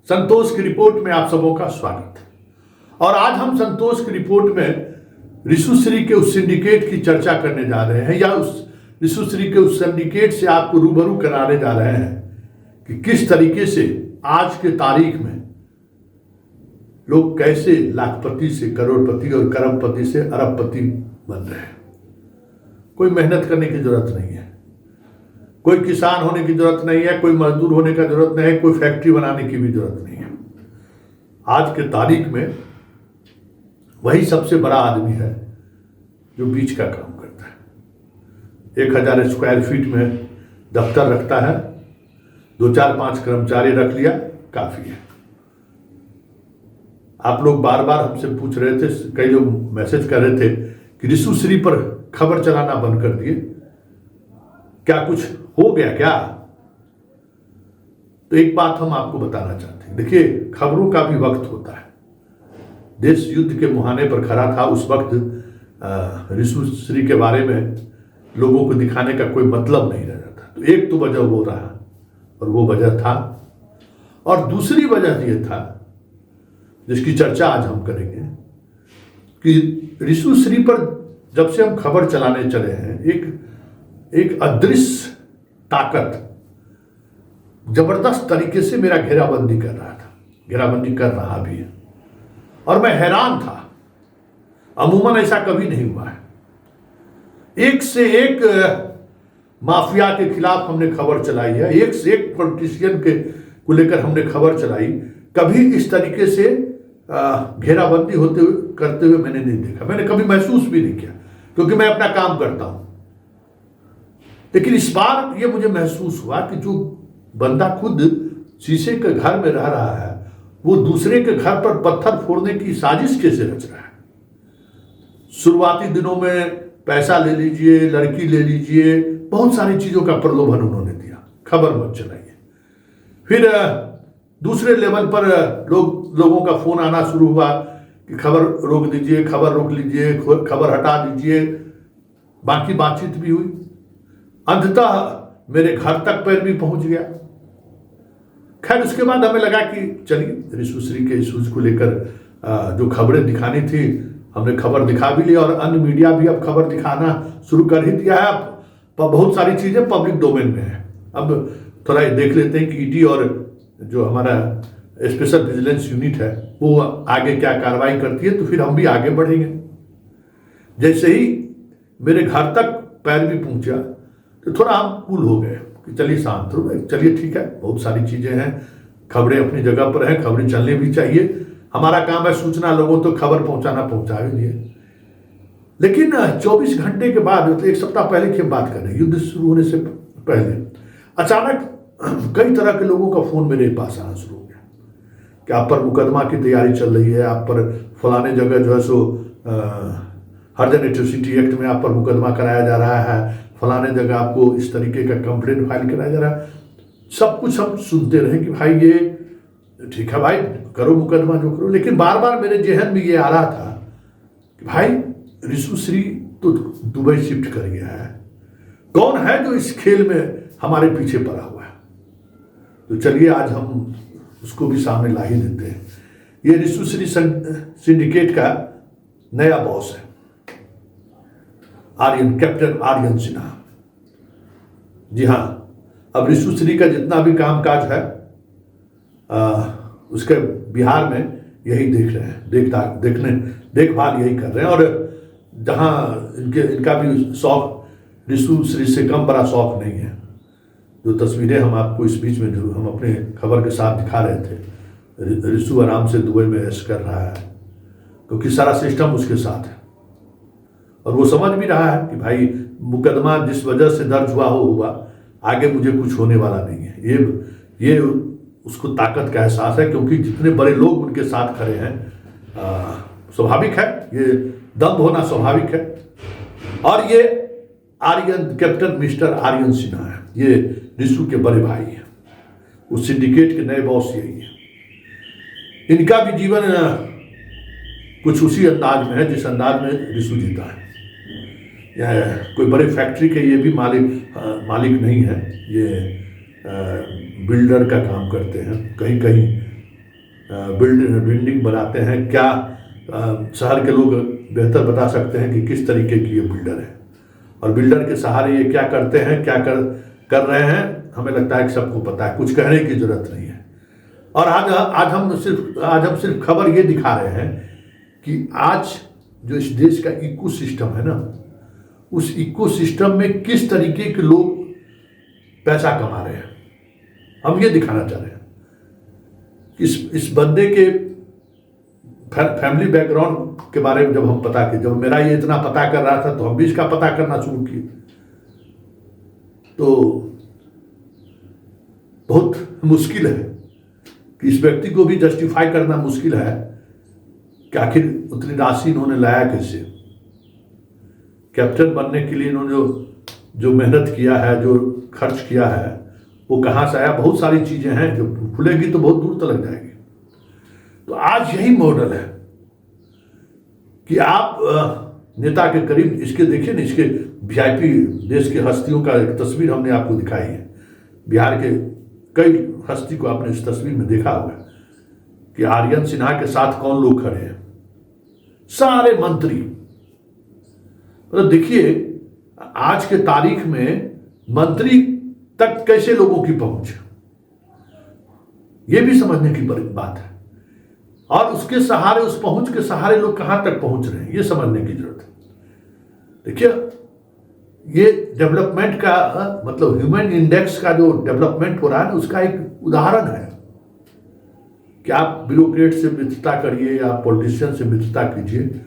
संतोष की रिपोर्ट में आप सबों का स्वागत है। और आज हम संतोष की रिपोर्ट में ऋषुश्री के उस सिंडिकेट की चर्चा करने जा रहे हैं, या उस ऋषुश्री के उस सिंडिकेट से आपको रूबरू कराने जा रहे हैं कि किस तरीके से आज के तारीख में लोग कैसे लाखपति से करोड़पति और करोड़पति से अरबपति बन रहे हैं। कोई मेहनत करने की जरूरत नहीं है, कोई किसान होने की जरूरत नहीं है, कोई मजदूर होने का जरूरत नहीं है, कोई फैक्ट्री बनाने की भी जरूरत नहीं है। आज के तारीख में वही सबसे बड़ा आदमी है जो बीच का काम करता है। 1000 स्क्वायर फीट में दफ्तर रखता है, 2-4-5 कर्मचारी रख लिया, काफी है। आप लोग बार बार हमसे पूछ रहे थे, कई लोग मैसेज कर रहे थे कि ऋषुश्री पर खबर चलाना बंद कर दिए, क्या कुछ हो गया क्या? तो एक बात हम आपको बताना चाहते हैं। देखिए, खबरों का भी वक्त होता है। देश युद्ध के मुहाने पर खड़ा था, उस वक्त ऋषुश्री के बारे में लोगों को दिखाने का कोई मतलब नहीं रह जाता। तो एक तो वजह वो रहा, और वो वजह था, और दूसरी वजह ये था जिसकी चर्चा आज हम करेंगे कि ऋषुश्री पर जब से हम खबर चलाने चले हैं, एक अदृश्य ताकत जबरदस्त तरीके से मेरा घेराबंदी कर रहा था, घेराबंदी कर रहा भी है, और मैं हैरान था। अमूमन ऐसा कभी नहीं हुआ है। एक से एक माफिया के खिलाफ हमने खबर चलाई है, एक से एक पॉलिटिशियन को लेकर हमने खबर चलाई। कभी इस तरीके से घेराबंदी करते हुए मैंने नहीं देखा, मैंने कभी महसूस भी नहीं किया, क्योंकि मैं अपना काम करता हूं। लेकिन इस बार ये मुझे महसूस हुआ कि जो बंदा खुद शीशे के घर में रह रहा है, वो दूसरे के घर पर पत्थर फोड़ने की साजिश कैसे रच रहा है। शुरुआती दिनों में पैसा ले लीजिए, लड़की ले लीजिए, बहुत सारी चीजों का प्रलोभन उन्होंने दिया, खबर मत चलाइए। फिर दूसरे लेवल पर लोगों का फोन आना शुरू हुआ कि खबर रोक दीजिए, खबर रोक लीजिए, खबर हटा दीजिए। बाकी बातचीत भी हुई, अंततः मेरे घर तक पैर भी पहुंच गया। खैर, उसके बाद हमें लगा कि चलिए ऋषुश्री के इश्यूज को लेकर जो खबरें दिखानी थी, हमने खबर दिखा भी ली, और अन्य मीडिया भी अब खबर दिखाना शुरू कर ही दिया है। अब बहुत सारी चीजें पब्लिक डोमेन में है। अब थोड़ा देख लेते हैं कि ईडी और जो हमारा स्पेशल विजिलेंस यूनिट है वो आगे क्या कार्रवाई करती है, तो फिर हम भी आगे बढ़ेंगे। जैसे ही मेरे घर तक पैर भी पहुंचा तो थोड़ा हम कूल हो गए कि चलिए शांत हो गए, चलिए ठीक है, बहुत सारी चीजें हैं, खबरें अपनी जगह पर हैं, खबरें चलने भी चाहिए, हमारा काम है सूचना लोगों तो खबर पहुंचा भी दिए। लेकिन 24 घंटे के बाद, मतलब 1 सप्ताह पहले की हम बात कर रहे हैं, युद्ध शुरू होने से पहले अचानक कई तरह के लोगों का फोन मेरे पास आना शुरू हो गया कि आप पर मुकदमा की तैयारी चल रही है, आप पर फलाने जगह जो है सो हर्जन एट्रोसिटी एक्ट में आप पर मुकदमा कराया जा रहा है, फलाने जगह आपको इस तरीके का कंप्लेंट फाइल कराया जा रहा है। सब कुछ हम सुनते रहे कि भाई ये ठीक है, भाई करो मुकदमा जो करो। लेकिन बार बार मेरे जहन में ये आ रहा था कि भाई ऋषुश्री तो दुबई शिफ्ट कर गया है, कौन है जो इस खेल में हमारे पीछे पड़ा हुआ है। तो चलिए आज हम उसको भी सामने ला ही देते हैं। ये ऋषुश्री सिंडिकेट का नया बॉस है, कैप्टन आर्यन सिन्हा। जी हाँ, अब ऋषुश्री का जितना भी कामकाज है उसके बिहार में यही देख रहे हैं, देखभाल यही कर रहे हैं। और जहाँ इनका भी शौक ऋषुश्री से कम बड़ा शौक नहीं है। जो तस्वीरें हम आपको इस बीच में जो हम अपने खबर के साथ दिखा रहे थे, ऋषु आराम से दुबई में ऐश कर रहा है, क्योंकि सारा सिस्टम उसके साथ है, और वो समझ भी रहा है कि भाई मुकदमा जिस वजह से दर्ज हुआ, आगे मुझे कुछ होने वाला नहीं है। ये उसको ताकत का एहसास है, क्योंकि जितने बड़े लोग उनके साथ खड़े हैं, स्वाभाविक है, ये दम्भ होना स्वाभाविक है। और ये कैप्टन मिस्टर आर्यन सिन्हा है, ये ऋषु के बड़े भाई हैं, उस सिंडिकेट के नए बॉस यही है। इनका भी जीवन कुछ उसी अंदाज में है जिस अंदाज में ऋषु जीता है। कोई बड़े फैक्ट्री के ये भी मालिक नहीं है, ये बिल्डर का काम करते हैं, कहीं कहीं बिल्डिंग बनाते हैं, क्या शहर के लोग बेहतर बता सकते हैं कि किस तरीके की ये बिल्डर है, और बिल्डर के सहारे ये क्या करते हैं, क्या कर रहे हैं, हमें लगता है कि सबको पता है, कुछ कहने की जरूरत नहीं है। और आज हम सिर्फ खबर ये दिखा रहे हैं कि आज जो इस देश का इकोसिस्टम है ना, उस इकोसिस्टम में किस तरीके के लोग पैसा कमा रहे हैं, हम ये दिखाना चाह रहे हैं कि इस बंदे के फैमिली बैकग्राउंड के बारे में जब हम पता किए, जब मेरा ये इतना पता कर रहा था तो हम भी इसका पता करना शुरू किए, तो बहुत मुश्किल है कि इस व्यक्ति को भी जस्टिफाई करना मुश्किल है कि आखिर उतनी राशि इन्होंने लाया कैसे। कैप्टन बनने के लिए इन्होंने जो मेहनत किया है, जो खर्च किया है, वो कहाँ से आया। बहुत सारी चीजें हैं जो खुलेगी तो बहुत दूर तक जाएगी। तो आज यही मॉडल है कि आप नेता के करीब इसके देखिए ना, इसके वीआईपी देश के हस्तियों का एक तस्वीर हमने आपको दिखाई है। बिहार के कई हस्ती को आपने इस तस्वीर में देखा होगा कि आर्यन सिन्हा के साथ कौन लोग खड़े हैं, सारे मंत्री। मतलब देखिए आज के तारीख में मंत्री तक कैसे लोगों की पहुंच, यह भी समझने की बात है। और उसके सहारे, उस पहुंच के सहारे लोग कहां तक पहुंच रहे हैं, यह समझने की जरूरत है। देखिए ये डेवलपमेंट का मतलब ह्यूमन इंडेक्स का जो डेवलपमेंट हो रहा है ना, उसका एक उदाहरण है कि आप ब्यूरोक्रेट से मित्रता करिए, आप पॉलिटिशियन से मित्रता कीजिए,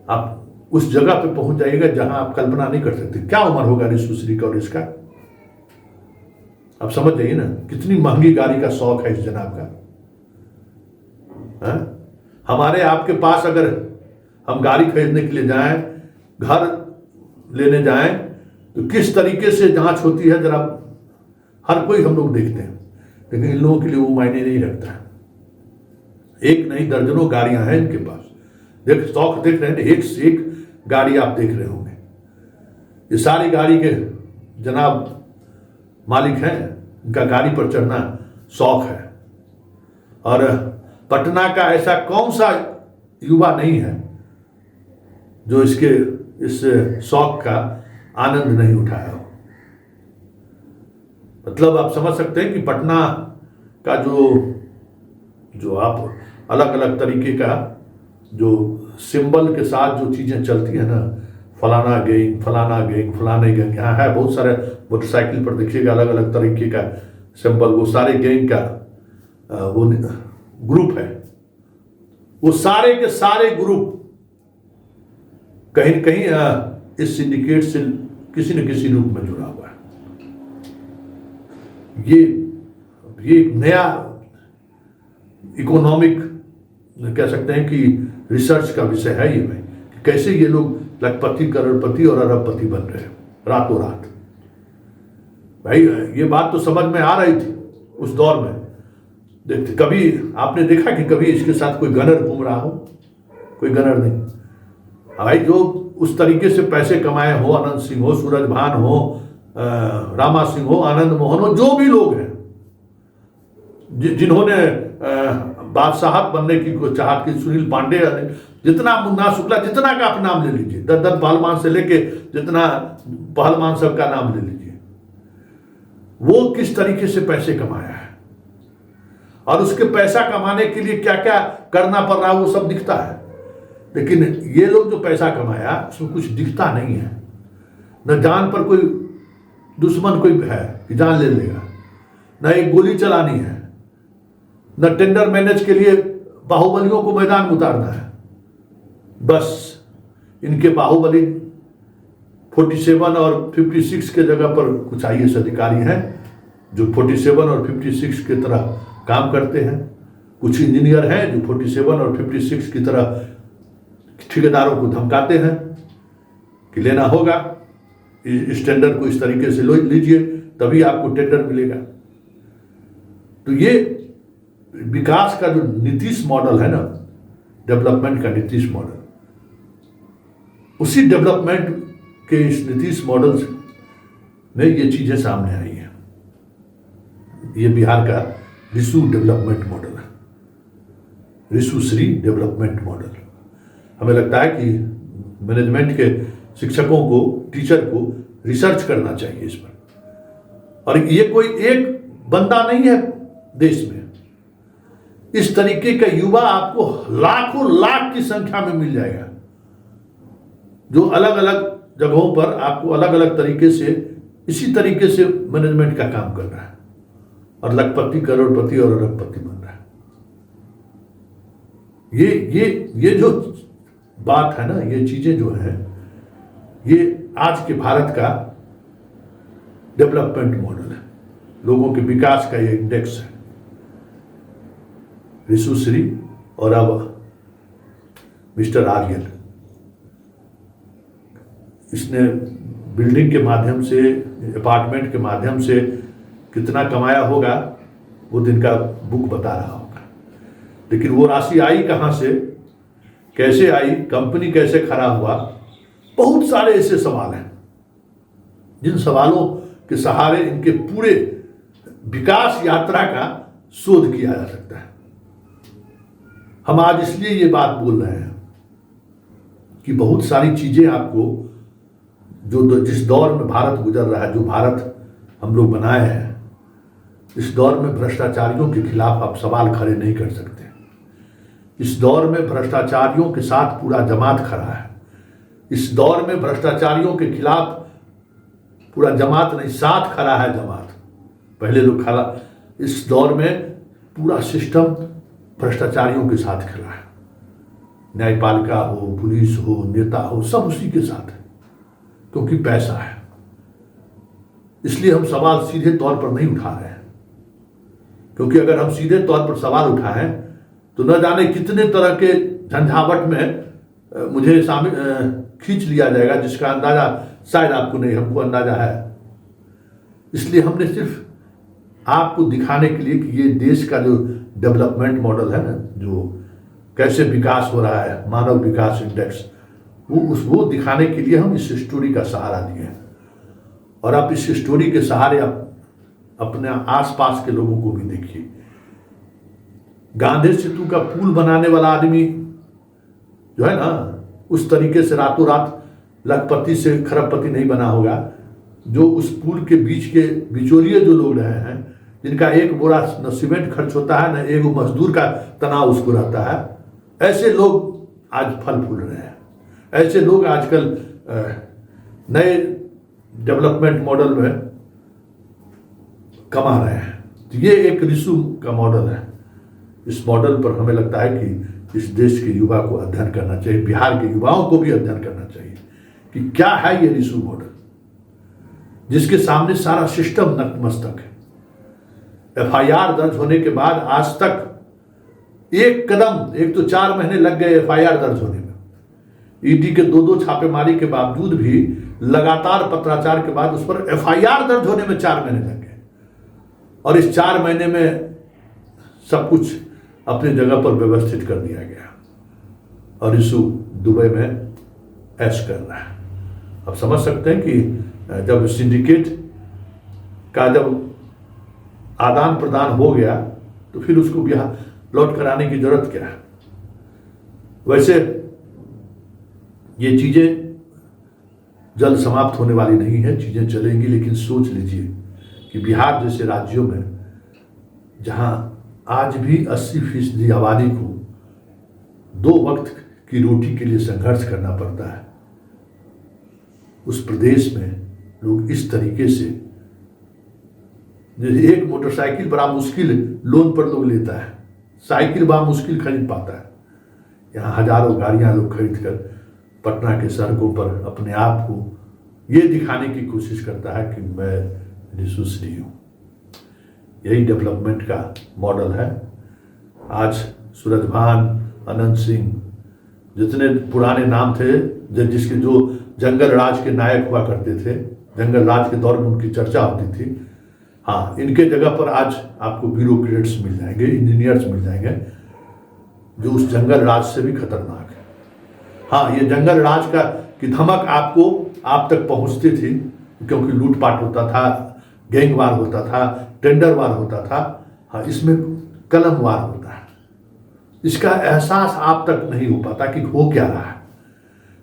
आप उस जगह पे पहुंच जाइएगा जहां आप कल्पना नहीं कर सकते। क्या उम्र होगा ऋषि का और इसका, आप समझ जाइए ना कितनी महंगी गाड़ी का शौक है इस जनाब का। हमारे आपके पास अगर हम गाड़ी खरीदने के लिए जाएं, घर लेने जाएं, तो किस तरीके से जांच होती है जरा हर कोई हम लोग देखते हैं, लेकिन इन लोगों के लिए वो मायने नहीं रखता है। एक नहीं दर्जनों गाड़ियां हैं इनके पास, शौक देख रहे हैं, एक से एक गाड़ी आप देख रहे होंगे। ये सारी गाड़ी के जनाब मालिक हैं, इनका गाड़ी पर चढ़ना शौक है। और पटना का ऐसा कौन सा युवा नहीं है जो इस शौक का आनंद नहीं उठाया हो। मतलब आप समझ सकते हैं कि पटना का जो आप अलग अलग तरीके का जो सिंबल के साथ जो चीजें चलती है ना, फलाना गैंग फलाने गैंग, यहाँ है बहुत सारे मोटरसाइकिल पर देखिएगा अलग अलग तरीके का सिंबल, वो सारे गैंग का वो ग्रुप है। वो सारे के सारे ग्रुप कहीं न कहीं इस सिंडिकेट से किसी न किसी रूप में जुड़ा हुआ है। ये एक नया इकोनॉमिक कह सकते हैं कि रिसर्च का विषय है ये भाई, कि कैसे ये लोग लखपति, करोड़पति और अरबपति बन रहे हैं रातों रात। भाई ये बात तो समझ में आ रही थी उस दौर में। देखते कभी आपने देखा कि कभी इसके साथ कोई गनर घूम रहा हो? कोई गनर नहीं। भाई जो उस तरीके से पैसे कमाए हो, अनंत सिंह हो, सूरजभान हो, रामा सिंह हो, आनंद मोहन हो, जो भी लोग हैं जिन्होंने बादशाह बनने की चाहत की, सुनील पांडे, जितना मुन्ना शुक्ला, जितना का आप नाम ले लीजिए, 10 पहलवान से लेके जितना पहलवान सबका नाम ले लीजिए, वो किस तरीके से पैसे कमाया है और उसके पैसा कमाने के लिए क्या क्या करना पड़ रहा है वो सब दिखता है। लेकिन ये लोग जो पैसा कमाया उसमें कुछ दिखता नहीं है। न जान पर कोई दुश्मन कोई है कि जान ले लेगा, न एक गोली चलानी है, न टेंडर मैनेज के लिए बाहुबलियों को मैदान में उतारना है। बस इनके बाहुबली 47 और 56 के जगह पर कुछ IAS अधिकारी हैं जो 47 और 56 की तरह काम करते हैं। कुछ इंजीनियर हैं जो 47 और 56 की तरह ठेकेदारों को धमकाते हैं कि लेना होगा, इस टेंडर को इस तरीके से लीजिए तभी आपको टेंडर मिलेगा। तो ये विकास का जो नीतीश मॉडल है ना, डेवलपमेंट का नीतीश मॉडल, उसी डेवलपमेंट के इस नीतीश मॉडल में ये चीजें सामने आई हैं। ये बिहार का रिसु डेवलपमेंट मॉडल है, रिसु श्री डेवलपमेंट मॉडल। हमें लगता है कि मैनेजमेंट के शिक्षकों को, टीचर को रिसर्च करना चाहिए इस पर। और ये कोई एक बंदा नहीं है देश में, इस तरीके का युवा आपको लाखों लाख की संख्या में मिल जाएगा, जो अलग अलग जगहों पर आपको अलग अलग तरीके से इसी तरीके से मैनेजमेंट का काम कर रहा है और लखपति, करोड़पति और अरबपति बन रहा है। ये जो बात है ना, ये चीजें जो है, ये आज के भारत का डेवलपमेंट मॉडल है, लोगों के विकास का ये इंडेक्स है। रिसुश्री और अब मिस्टर आर्यन, इसने बिल्डिंग के माध्यम से, अपार्टमेंट के माध्यम से कितना कमाया होगा वो दिन का बुक बता रहा होगा, लेकिन वो राशि आई कहाँ से, कैसे आई, कंपनी कैसे खड़ा हुआ, बहुत सारे ऐसे सवाल हैं जिन सवालों के सहारे इनके पूरे विकास यात्रा का शोध किया जा सकता है। हम आज इसलिए ये बात बोल रहे हैं कि बहुत सारी चीजें आपको जो जिस दौर में भारत गुजर रहा है, जो भारत हम लोग बनाए हैं, इस दौर में भ्रष्टाचारियों के खिलाफ आप सवाल खड़े नहीं कर सकते। इस दौर में भ्रष्टाचारियों के साथ पूरा जमात खड़ा है। इस दौर में भ्रष्टाचारियों के खिलाफ पूरा जमात नहीं, साथ खड़ा है जमात, पहले लोग खड़ा। इस दौर में पूरा सिस्टम भ्रष्टाचारियों के साथ खड़ा है, न्यायपालिका हो, पुलिस हो, नेता हो, सब उसी के साथ है, क्योंकि पैसा है। इसलिए हम सवाल सीधे तौर पर नहीं उठा रहे हैं, क्योंकि अगर हम सीधे तौर पर सवाल उठाएं तो न जाने कितने तरह के झंझावट में मुझे शामिल खींच लिया जाएगा, जिसका अंदाजा शायद आपको नहीं, हमको अंदाजा है। इसलिए हमने सिर्फ आपको दिखाने के लिए कि ये देश का जो डेवलपमेंट मॉडल है ना, जो कैसे विकास हो रहा है, मानव विकास इंडेक्स, वो दिखाने के लिए हम इस स्टोरी का सहारा दिए हैं। और आप इस स्टोरी के सहारे आप अपने आसपास के लोगों को भी देखिए। गांधी सेतु का पुल बनाने वाला आदमी जो है ना, उस तरीके से रातों रात लखपति से खरबपति नहीं बना होगा। जो उस पुल के बीच के बिचौलिए जो लोग रहे हैं, जिनका एक बोरा न सीमेंट खर्च होता है, न एक मजदूर का तनाव उसको रहता है, ऐसे लोग आज फल फूल रहे हैं। ऐसे लोग आजकल नए डेवलपमेंट मॉडल में कमा रहे हैं। तो ये एक रिसु का मॉडल है। इस मॉडल पर हमें लगता है कि इस देश के युवा को अध्ययन करना चाहिए, बिहार के युवाओं को भी अध्ययन करना चाहिए कि क्या है ये रिसु मॉडल, जिसके सामने सारा सिस्टम नतमस्तक है। एफआईआर दर्ज होने के बाद आज तक एक कदम, एक तो 4 महीने लग गए एफआईआर दर्ज होने में। ईडी के 2 छापेमारी के बावजूद भी लगातार पत्राचार के बाद उस पर एफआईआर दर्ज होने में 4 महीने लग गए। और इस 4 महीने में सब कुछ अपनी जगह पर व्यवस्थित कर दिया गया और रिसु दुबई में ऐश कर रहा है। अब समझ सकते हैं कि जब सिंडिकेट का जब आदान प्रदान हो गया तो फिर उसको बिहार लौट कर आने की जरूरत क्या है। वैसे ये चीजें जल्द समाप्त होने वाली नहीं है, चीजें चलेंगी, लेकिन सोच लीजिए कि बिहार जैसे राज्यों में जहां आज भी 80% आबादी को 2 वक्त की रोटी के लिए संघर्ष करना पड़ता है, उस प्रदेश में लोग इस तरीके से, जैसे एक मोटरसाइकिल बड़ा मुश्किल लोन पर लोग लेता है, साइकिल बड़ा मुश्किल खरीद पाता है, यहाँ हजारों गाड़ियां लोग खरीद कर पटना के सड़कों पर अपने आप को ये दिखाने की कोशिश करता है कि मैं रिसुश्री हूँ। यही डेवलपमेंट का मॉडल है। आज सूरजभान, अनंत सिंह, जितने पुराने नाम थे, जिसके जो जंगल राज के नायक हुआ करते थे, जंगल राज के दौर में उनकी चर्चा होती थी, हाँ, इनके जगह पर आज आपको ब्यूरोक्रेट्स मिल जाएंगे, इंजीनियर्स मिल जाएंगे, जो उस जंगल राज से भी खतरनाक है। हाँ, ये जंगल राज का की धमक आपको आप तक पहुंचती थी, क्योंकि लूटपाट होता था, गैंगवार होता था, टेंडरवार होता था। हाँ, इसमें कलमवार होता है, इसका एहसास आप तक नहीं हो पाता कि हो क्या रहा है।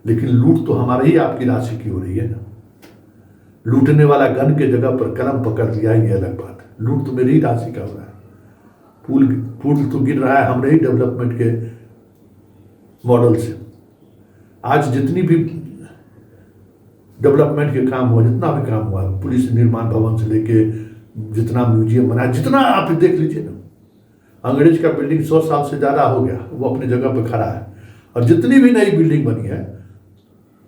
लेकिन लूट तो हमारी ही आपकी राशि की हो रही है ना। लूटने वाला गन के जगह पर कलम पकड़ लिया, ये अलग बात है। लूट तो मेरी ही राशि का हो रहा है। पुल पुल तो गिर रहा है हमने ही डेवलपमेंट के मॉडल से। आज जितनी भी डेवलपमेंट के काम हुआ, जितना भी काम हुआ, पुलिस निर्माण भवन से लेके जितना म्यूजियम बना, जितना आप देख लीजिए ना, अंग्रेज का बिल्डिंग 100 साल से ज़्यादा हो गया, वो अपनी जगह पर खड़ा है। और जितनी भी नई बिल्डिंग बनी है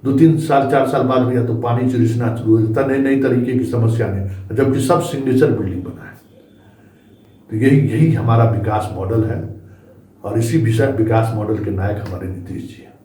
2-3 साल 4 साल बाद भी, या तो पानी से रिसना शुरू हो जाता, नई नई तरीके की समस्या नहीं, जबकि सब सिग्नेचर बिल्डिंग बना है। तो यही हमारा विकास मॉडल है, और इसी विकास मॉडल के नायक हमारे नीतीश जी हैं।